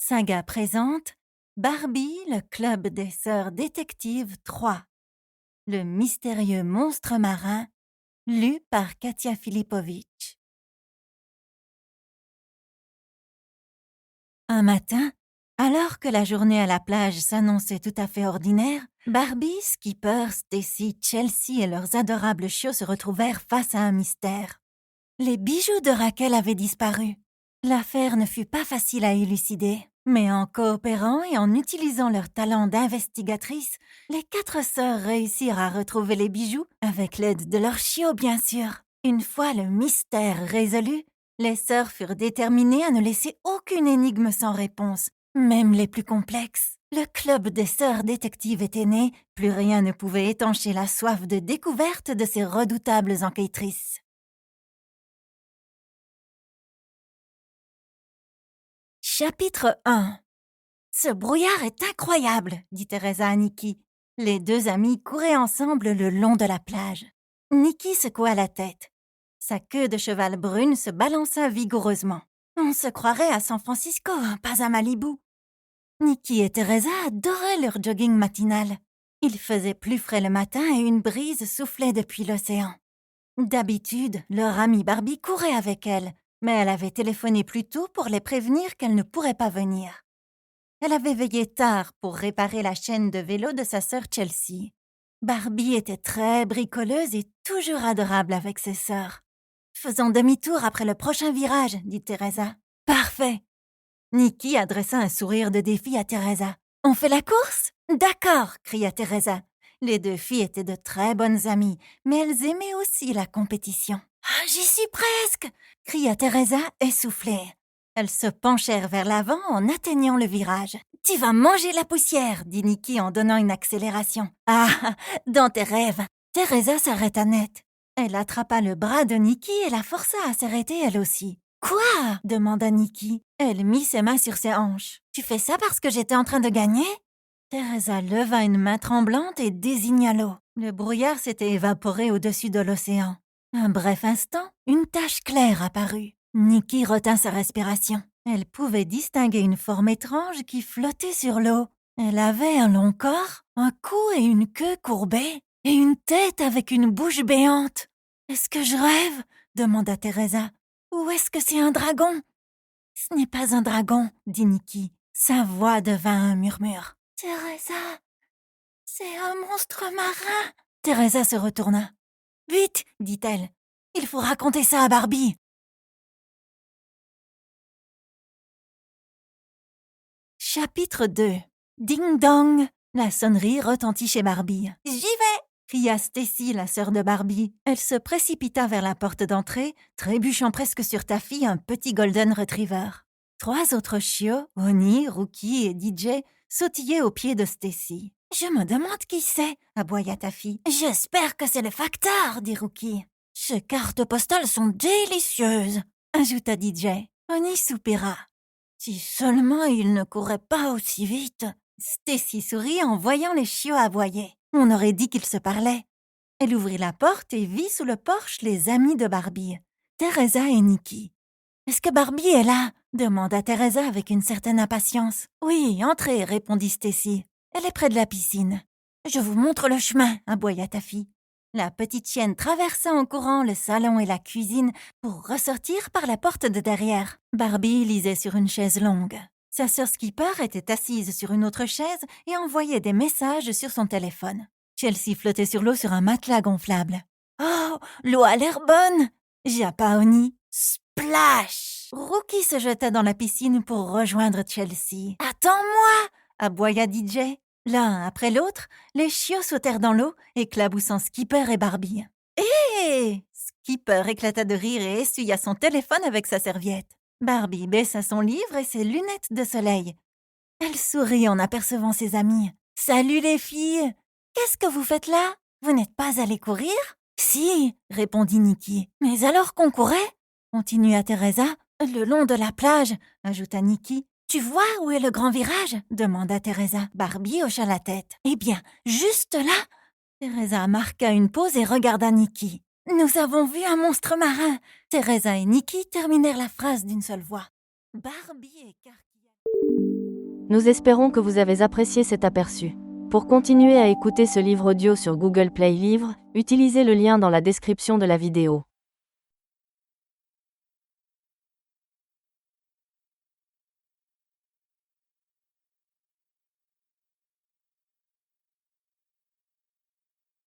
Saga présente Barbie, le club des sœurs détectives 3. Le mystérieux monstre marin, lu par Katia Filipovic. Un matin, alors que la journée à la plage s'annonçait tout à fait ordinaire, Barbie, Skipper, Stacy, Chelsea et leurs adorables chiots se retrouvèrent face à un mystère. Les bijoux de Raquel avaient disparu. L'affaire ne fut pas facile à élucider, mais en coopérant et en utilisant leur talent d'investigatrices, les 4 sœurs réussirent à retrouver les bijoux avec l'aide de leurs chiots, bien sûr. Une fois le mystère résolu, les sœurs furent déterminées à ne laisser aucune énigme sans réponse, même les plus complexes. Le club des sœurs détectives était né, plus rien ne pouvait étancher la soif de découverte de ces redoutables enquêtrices. Chapitre 1. Ce brouillard est incroyable, dit Teresa à Nikki. Les deux amies couraient ensemble le long de la plage. Nikki secoua la tête. Sa queue de cheval brune se balança vigoureusement. On se croirait à San Francisco, pas à Malibu. Nikki et Teresa adoraient leur jogging matinal. Il faisait plus frais le matin et une brise soufflait depuis l'océan. D'habitude, leur amie Barbie courait avec elle, mais elle avait téléphoné plus tôt pour les prévenir qu'elle ne pourrait pas venir. Elle avait veillé tard pour réparer la chaîne de vélo de sa sœur Chelsea. Barbie était très bricoleuse et toujours adorable avec ses sœurs. « Faisons demi-tour après le prochain virage, » dit Teresa. « Parfait !» Nikki adressa un sourire de défi à Teresa. « On fait la course ?»« D'accord !» cria Teresa. Les deux filles étaient de très bonnes amies, mais elles aimaient aussi la compétition. « Ah, j'y suis presque !» cria Teresa, essoufflée. Elles se penchèrent vers l'avant en atteignant le virage. « Tu vas manger la poussière !» dit Nikki en donnant une accélération. « Ah, dans tes rêves !» Teresa s'arrêta net. Elle attrapa le bras de Nikki et la força à s'arrêter elle aussi. « Quoi ?» demanda Nikki. Elle mit ses mains sur ses hanches. « Tu fais ça parce que j'étais en train de gagner ?» Teresa leva une main tremblante et désigna l'eau. Le brouillard s'était évaporé au-dessus de l'océan. Un bref instant, une tache claire apparut. Nikki retint sa respiration. Elle pouvait distinguer une forme étrange qui flottait sur l'eau. Elle avait un long corps, un cou et une queue courbée, et une tête avec une bouche béante. « Est-ce que je rêve ?» demanda Teresa. « Ou est-ce que c'est un dragon ?»« Ce n'est pas un dragon, » dit Nikki. Sa voix devint un murmure. « Teresa, c'est un monstre marin !» Teresa se retourna. « Vite !» dit-elle. « Il faut raconter ça à Barbie !» Chapitre 2. Ding dong! La sonnerie retentit chez Barbie. « J'y vais !» cria Stacy, la sœur de Barbie. Elle se précipita vers la porte d'entrée, trébuchant presque sur Taffy, un petit golden retriever. 3 autres chiots, Oni, Rookie et DJ, sautillaient aux pieds de Stacy. « Je me demande qui c'est » aboya Taffy. « J'espère que c'est le facteur » dit Rookie. « Ces cartes postales sont délicieuses » ajouta DJ. Oni soupira. « Si seulement il ne courait pas aussi vite !» Stacy sourit en voyant les chiots aboyer. On aurait dit qu'ils se parlaient. Elle ouvrit la porte et vit sous le porche les amis de Barbie, Teresa et Nikki. « Est-ce que Barbie est là ?» demanda Teresa avec une certaine impatience. « Oui, entrez » répondit Stacy. « Elle est près de la piscine. »« Je vous montre le chemin » aboya Taffy. La petite chienne traversa en courant le salon et la cuisine pour ressortir par la porte de derrière. Barbie lisait sur une chaise longue. Sa sœur Skipper était assise sur une autre chaise et envoyait des messages sur son téléphone. Chelsea flottait sur l'eau sur un matelas gonflable. « Oh, l'eau a l'air bonne !» jappa Oni. « Splash !» Rookie se jeta dans la piscine pour rejoindre Chelsea. « Attends-moi !» aboya DJ. L'un après l'autre, les chiots sautèrent dans l'eau, éclaboussant Skipper et Barbie. « Hé !» Skipper éclata de rire et essuya son téléphone avec sa serviette. Barbie baissa son livre et ses lunettes de soleil. Elle sourit en apercevant ses amis. « Salut les filles ! Qu'est-ce que vous faites là ? Vous n'êtes pas allées courir ?»« Si !» répondit Nikki. « Mais alors qu'on courait ?» continua Teresa. « Le long de la plage » ajouta Nikki. « Tu vois où est le grand virage ?» demanda Teresa. Barbie hocha la tête. « Eh bien, juste là !» Teresa marqua une pause et regarda Nikki. « Nous avons vu un monstre marin !» Teresa et Nikki terminèrent la phrase d'une seule voix. Barbie écarquilla. Nous espérons que vous avez apprécié cet aperçu. Pour continuer à écouter ce livre audio sur Google Play Livres, utilisez le lien dans la description de la vidéo.